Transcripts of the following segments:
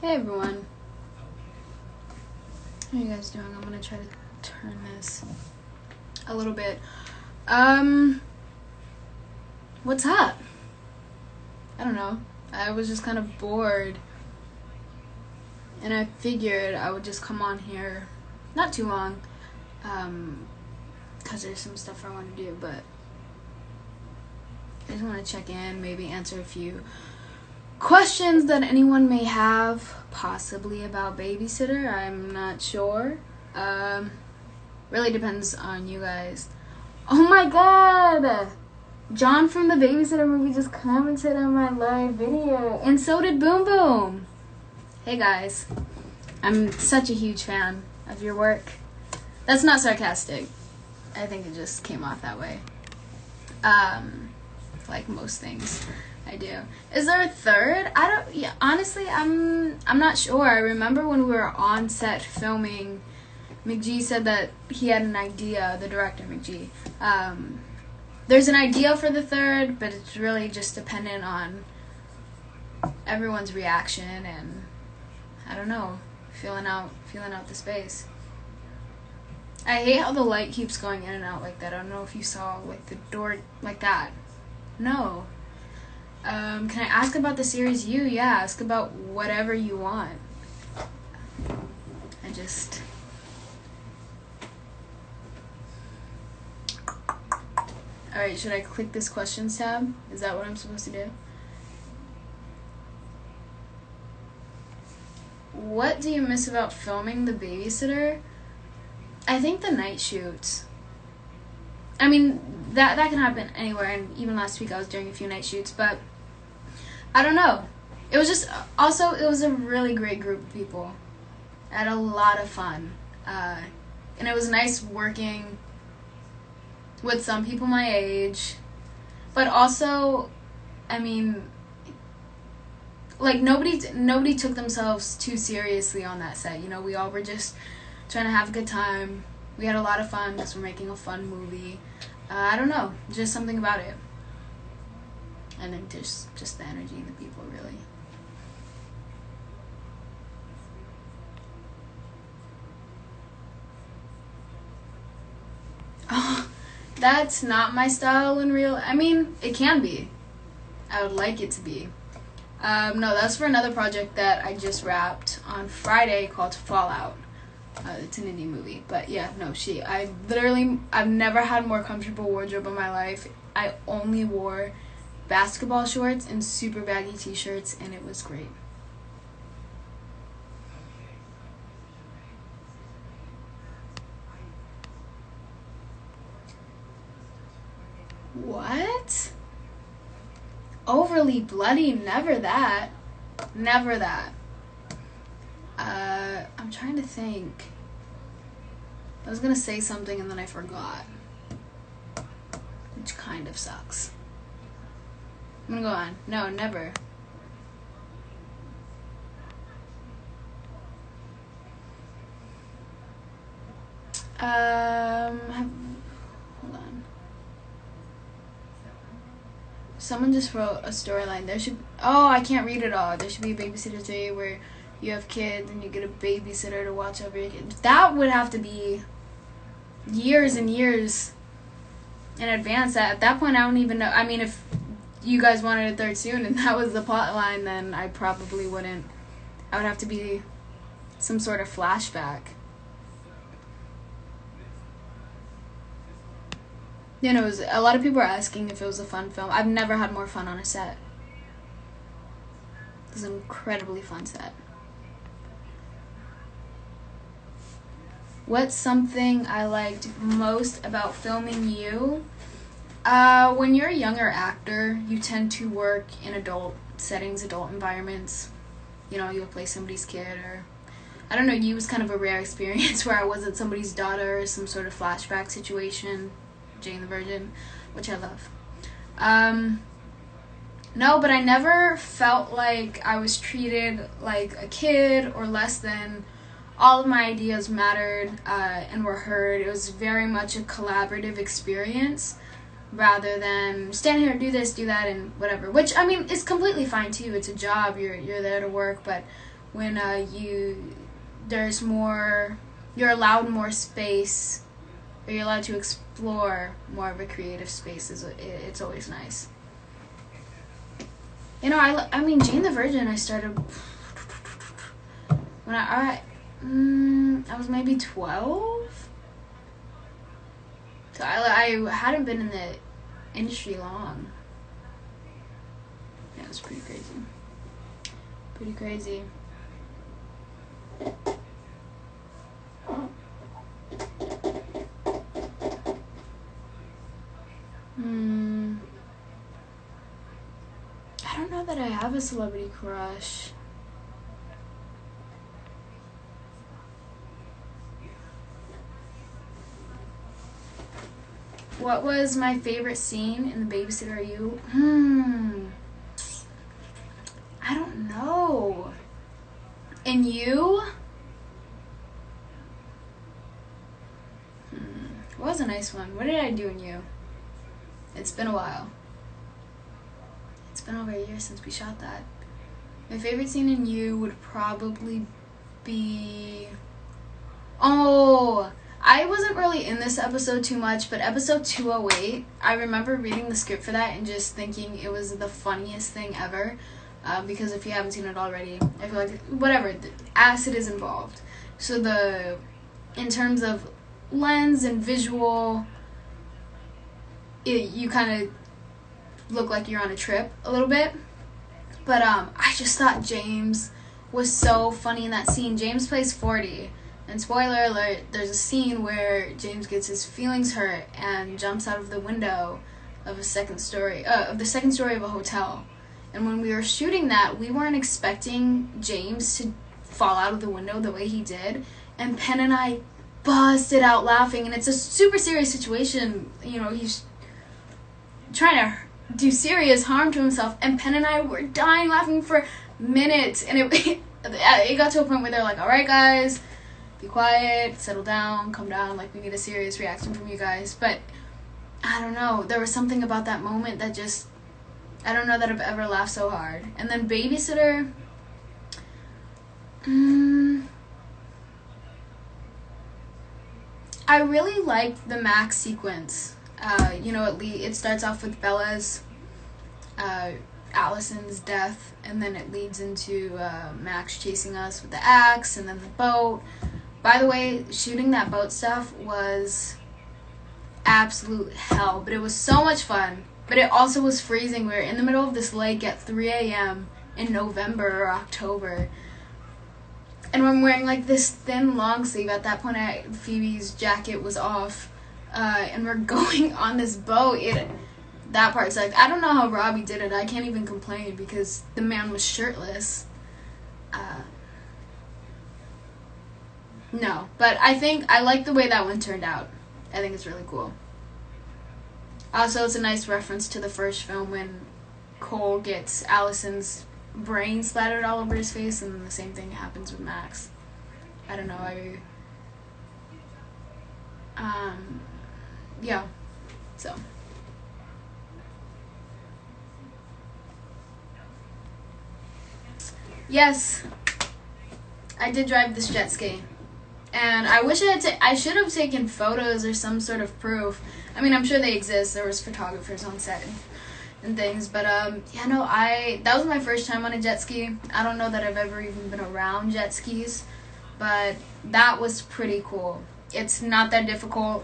Hey everyone. How are you guys doing? I'm gonna try to turn this a little bit. What's up? I don't know. I was just kind of bored. And I figured I would just come on here, not too long, because there's some stuff I want to do, but I just want to check in, maybe answer a few questions that anyone may have, possibly about babysitter. I'm not sure. Really depends on you guys. Oh my god! John from the Babysitter movie just commented on my live video, and so did Boom Boom. Hey guys, I'm such a huge fan of your work. That's not sarcastic. I think it just came off that way. Like most things I do. Is there a third? Honestly, I'm not sure. I remember when we were on set filming, McGee said that he had an idea, the director McGee. There's an idea for the third, but it's really just dependent on everyone's reaction and, I don't know, feeling out the space. I hate how the light keeps going in and out like that. I don't know if you saw like the door like that. No. Can I ask about the series You? Yeah, ask about whatever you want. Alright, should I click this questions tab? Is that what I'm supposed to do? What do you miss about filming The Babysitter? I think the night shoots. I mean, that can happen anywhere, and even last week I was doing a few night shoots, but I don't know. It was just, also, it was a really great group of people. I had a lot of fun. And it was nice working with some people my age, but also, I mean, like, nobody took themselves too seriously on that set. You know, we all were just trying to have a good time. We had a lot of fun because we're making a fun movie. I don't know, just something about it. And then just the energy and the people, really. Oh, that's not my style in real. I mean, it can be. I would like it to be. No, that's for another project that I just wrapped on Friday called Fallout. It's an indie movie, but yeah, no, I've never had a more comfortable wardrobe in my life. I only wore basketball shorts and super baggy t-shirts, and it was great. What? Overly bloody? Never that. Never that. I'm trying to think. I was gonna say something and then I forgot, which kind of sucks. I'm gonna go on. No, never. Hold on. Someone just wrote a storyline. I can't read it all. There should be a Babysitter 3 where you have kids and you get a babysitter to watch over your kids. That would have to be years and years in advance. At that point, I don't even know. I mean, if you guys wanted a third soon and that was the plot line, then I probably wouldn't. I would have to be some sort of flashback. You know, a lot of people are asking if it was a fun film. I've never had more fun on a set. It was an incredibly fun set. What's something I liked most about filming You? When you're a younger actor, you tend to work in adult settings, adult environments. You know, you'll play somebody's kid, or I don't know, You was kind of a rare experience where I wasn't somebody's daughter or some sort of flashback situation. Jane the Virgin, which I love. No, but I never felt like I was treated like a kid or less than. All of my ideas mattered and were heard. It was very much a collaborative experience rather than stand here, do this, do that, and whatever. Which, I mean, is completely fine too. It's a job. You're there to work. But when you're allowed more space, or you're allowed to explore more of a creative space. It's always nice. You know, I mean, Jane the Virgin, I started when I was maybe 12. So I hadn't been in the industry long. Yeah, it was pretty crazy. Pretty crazy. I don't know that I have a celebrity crush. What was my favorite scene in The Babysitter? Are You? I don't know. And You? What was a nice one? What did I do in You? It's been a while. It's been over a year since we shot that. My favorite scene in You would probably be... Oh, I wasn't really in this episode too much, but episode 208, I remember reading the script for that and just thinking it was the funniest thing ever. Because if you haven't seen it already, I feel like, whatever, the acid is involved. So in terms of lens and visual, you kind of look like you're on a trip a little bit. But I just thought James was so funny in that scene. James plays 40. And spoiler alert, there's a scene where James gets his feelings hurt and jumps out of the window of the second story of a hotel. And when we were shooting that, we weren't expecting James to fall out of the window the way he did. And Penn and I busted out laughing. And it's a super serious situation. You know, he's trying to do serious harm to himself. And Penn and I were dying laughing for minutes. And it got to a point where they're like, all right, guys, be quiet, settle down, calm down. Like, we need a serious reaction from you guys. But I don't know. There was something about that moment that just... I don't know that I've ever laughed so hard. And then Babysitter. I really liked the Max sequence. You know, it starts off with Bella's, Allison's death, and then it leads into Max chasing us with the axe, and then the boat. By the way, shooting that boat stuff was absolute hell, but it was so much fun. But it also was freezing. We were in the middle of this lake at 3 a.m. in November or October. And I'm wearing like this thin long sleeve. At that point, Phoebe's jacket was off. And we're going on this boat. That part's like, I don't know how Robbie did it. I can't even complain because the man was shirtless. No, but I like the way that one turned out. I think it's really cool. Also, it's a nice reference to the first film when Cole gets Allison's brain splattered all over his face, and then the same thing happens with Max. I don't know, yeah, so. Yes, I did drive this jet ski. And I wish I should have taken photos or some sort of proof. I mean, I'm sure they exist. There was photographers on set and things. But, yeah, no, that was my first time on a jet ski. I don't know that I've ever even been around jet skis. But that was pretty cool. It's not that difficult.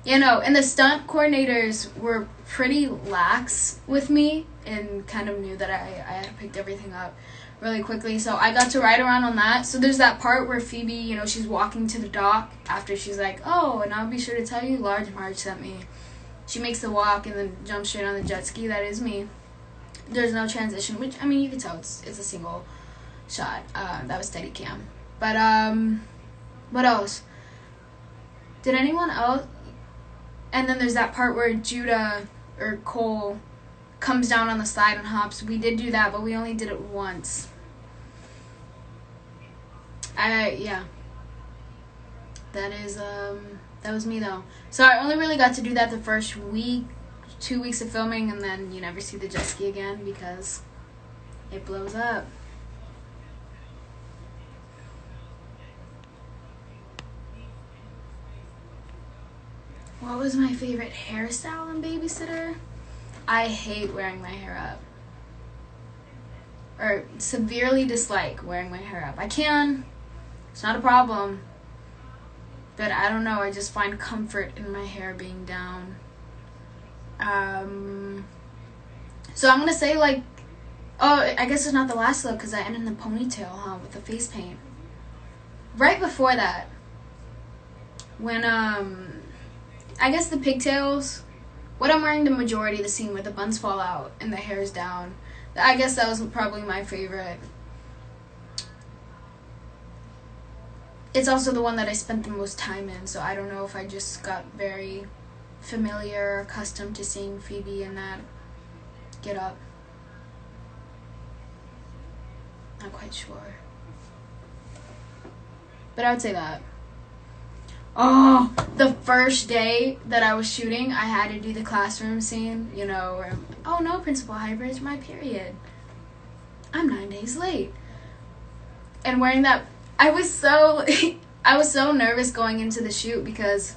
You know, and the stunt coordinators were pretty lax with me and kind of knew that I had picked everything up really quickly, so I got to ride around on that. So there's that part where Phoebe, you know, she's walking to the dock after she's like, oh, and I'll be sure to tell you, Large Marge sent me. She makes the walk and then jumps straight on the jet ski. That is me. There's no transition, which, I mean, you can tell it's a single shot. That was Steadicam. But, what else? Did anyone else? And then there's that part where Judah, or Cole, comes down on the slide and hops. We did do that, but we only did it once. Yeah. That was me though. So I only really got to do that the first 2 weeks of filming, and then you never see the jet ski again because It blows up. What was my favorite hairstyle in Babysitter? I hate wearing my hair up. Or severely dislike wearing my hair up. I can. It's not a problem. But I don't know. I just find comfort in my hair being down. So I'm going to say like... Oh, I guess it's not the last look because I ended in the ponytail, huh? With the face paint. Right before that. When, I guess the pigtails... What I'm wearing the majority of the scene where the buns fall out and the hair is down. I guess that was probably my favorite. It's also the one that I spent the most time in, so I don't know if I just got very familiar, accustomed to seeing Phoebe in that get up. Not quite sure. But I would say that. Oh, the first day that I was shooting, I had to do the classroom scene, you know, where, oh no, Principal Hybrid's my period. I'm 9 days late. And wearing that, I was so nervous going into the shoot because,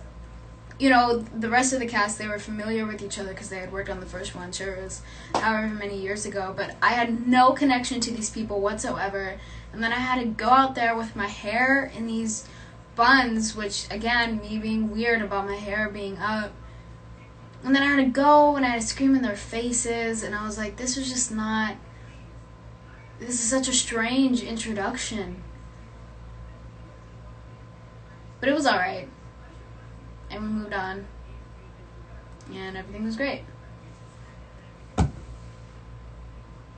you know, the rest of the cast, they were familiar with each other because they had worked on the first one. Sure, it was however many years ago, but I had no connection to these people whatsoever. And then I had to go out there with my hair in these buns, which again, me being weird about my hair being up, and then I had to go and I had to scream in their faces, and I was like, this is such a strange introduction, but it was alright, and we moved on, and everything was great.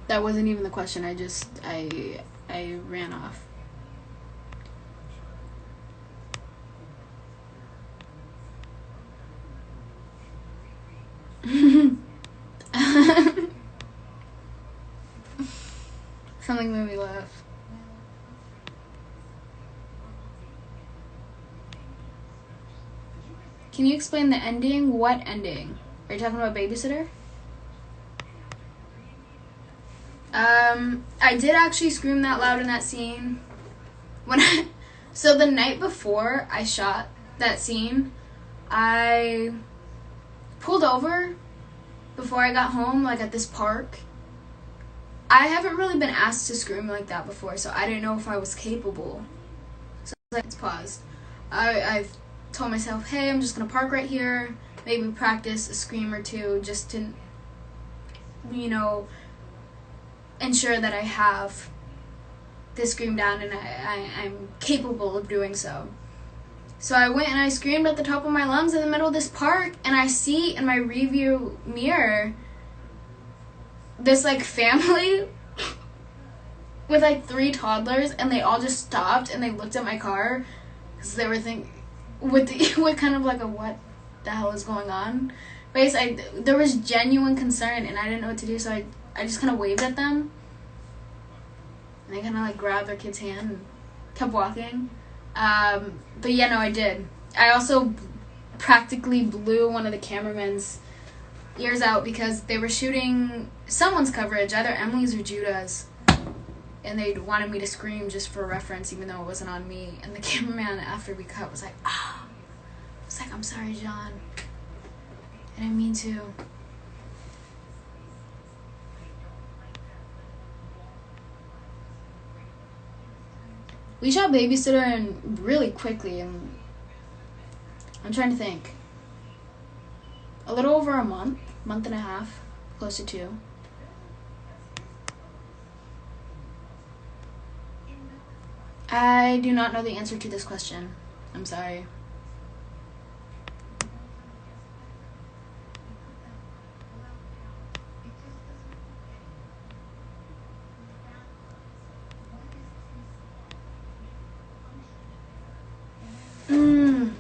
That wasn't even the question. I ran off. Something made me laugh. Can you explain the ending? What ending? Are you talking about Babysitter? I did actually scream that loud in that scene. So the night before I shot that scene, I pulled over before I got home, like at this park. I haven't really been asked to scream like that before, so I didn't know if I was capable. So I was like, it's paused. I told myself, hey, I'm just gonna park right here, maybe practice a scream or two just to, you know, ensure that I have this scream down and I'm capable of doing so. So I went and I screamed at the top of my lungs in the middle of this park, and I see in my review mirror this like family with like 3 toddlers, and they all just stopped and they looked at my car because they were thinking with kind of like a what the hell is going on face. There was genuine concern and I didn't know what to do, so I just kind of waved at them, and they kind of like grabbed their kid's hand and kept walking. But yeah, no, I did. I also practically blew one of the cameraman's ears out because they were shooting someone's coverage, either Emily's or Judah's, and they wanted me to scream just for reference, even though it wasn't on me. And the cameraman, after we cut, was like, I was like, I'm sorry, John. I didn't mean to. We shot Babysitter and really quickly, and I'm trying to think. A little over a month and a half, close to 2. I do not know the answer to this question. I'm sorry.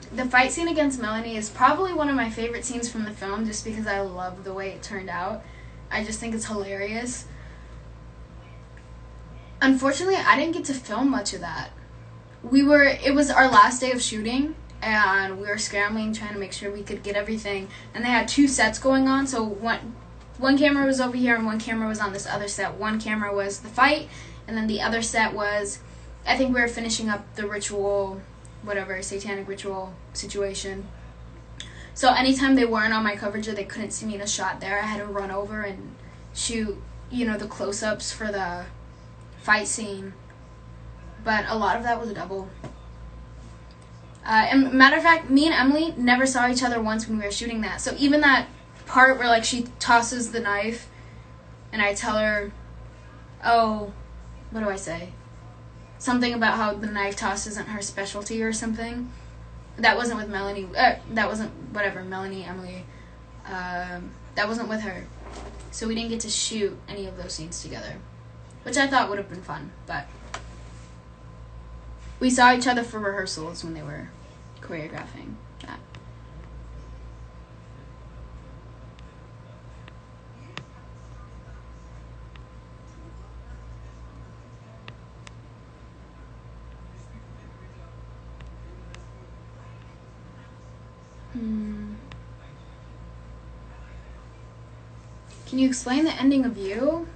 The fight scene against Melanie is probably one of my favorite scenes from the film, just because I love the way it turned out. I just think it's hilarious. Unfortunately, I didn't get to film much of that. It was our last day of shooting, and we were scrambling, trying to make sure we could get everything. And they had 2 sets going on, so one camera was over here and one camera was on this other set. One camera was the fight, and then the other set was, I think we were finishing up the ritual, whatever, satanic ritual situation. So anytime they weren't on my coverage or they couldn't see me in a shot there, I had to run over and shoot, you know, the close-ups for the fight scene. But a lot of that was double. And matter of fact, me and Emily never saw each other once when we were shooting that. So even that part where, like, she tosses the knife and I tell her, oh, what do I say? Something about how the knife toss isn't her specialty or something. That wasn't with Melanie. That wasn't, whatever, Melanie, Emily. That wasn't with her. So we didn't get to shoot any of those scenes together, which I thought would have been fun, but we saw each other for rehearsals when they were choreographing that. Can you explain the ending of You?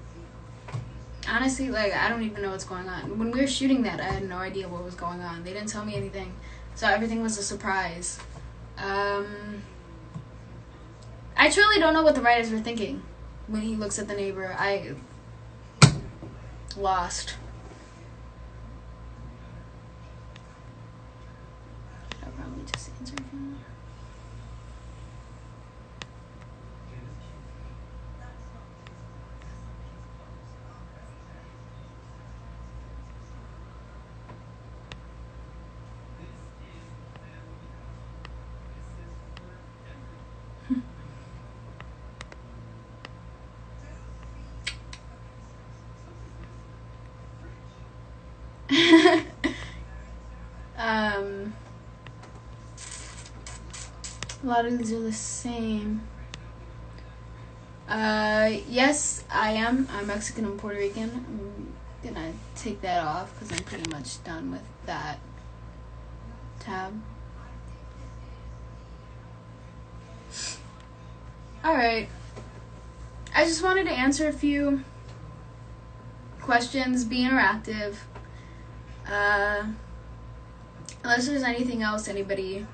Honestly, like, I don't even know what's going on. When we were shooting that, I had no idea what was going on. They didn't tell me anything. So everything was a surprise. I truly don't know what the writers were thinking when he looks at the neighbor. I lost. I'll probably just answer him. A lot of these are the same. Yes, I am. I'm Mexican and Puerto Rican. I'm gonna take that off because I'm pretty much done with that tab. Alright. I just wanted to answer a few questions, be interactive. Unless there's anything else anybody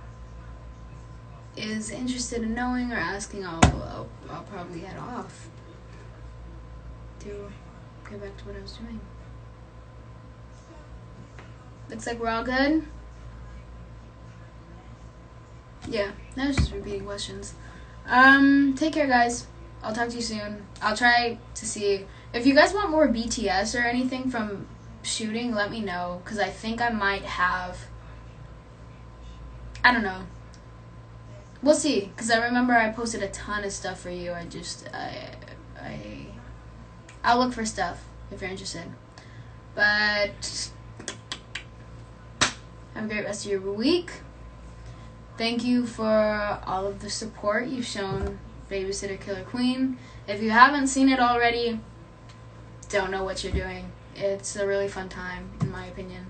is interested in knowing or asking, I'll probably head off to get back to what I was doing. Looks like we're all good. Yeah, that was just repeating questions. Take care, guys. I'll talk to you soon. I'll try to see if you guys want more BTS or anything from shooting. Let me know, because I think I might have. I don't know. We'll see, because I remember I posted a ton of stuff for you. I'll look for stuff if you're interested. But have a great rest of your week. Thank you for all of the support you've shown Babysitter Killer Queen. If you haven't seen it already, don't know what you're doing. It's a really fun time, in my opinion.